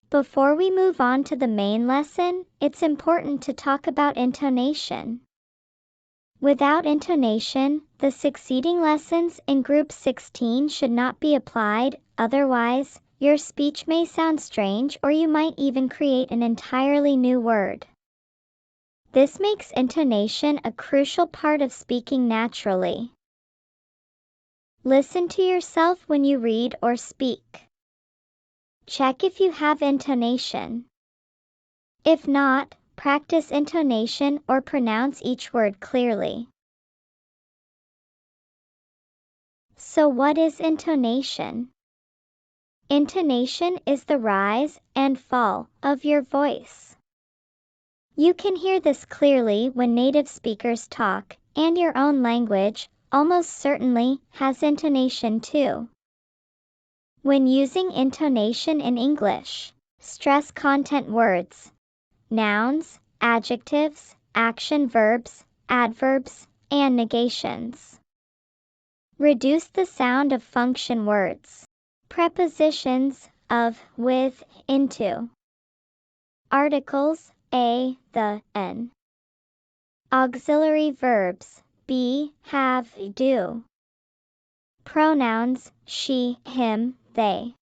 Before we move on to the main lesson, it's important to talk about intonation. Without intonation, the succeeding lessons in Group 16 should not be applied, otherwise, your speech may sound strange or you might even create an entirely new word. This makes intonation a crucial part of speaking naturally. Listen to yourself when you read or speak. Check if you have intonation. If not, practice intonation or pronounce each word clearly. So what is intonation? Intonation is the rise and fall of your voice. You can hear this clearly when native speakers talk, and your own language almost certainly has intonation too. When using intonation in English, stress content words, nouns, adjectives, action verbs, adverbs, and negations. Reduce the sound of function words, prepositions of, with, into, articles, a, the, an, auxiliary verbs, be, have, do, pronouns, she, him, they,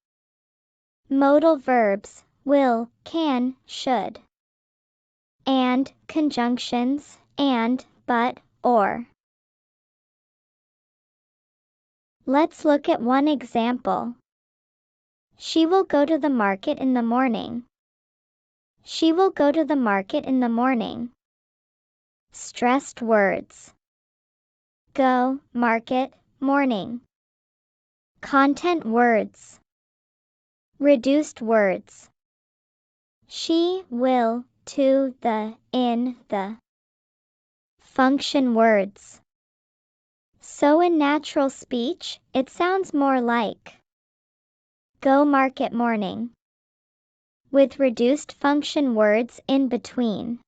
modal verbs, will, can, should, and conjunctions, and, but, or. Let's look at one example. She will go to the market in the morning. She will go to the market in the morning. Stressed words. Go, market, morning. Content words. Reduced words. She will, to the, in the. Function words. So in natural speech, it sounds more like go market morning, with reduced function words in between.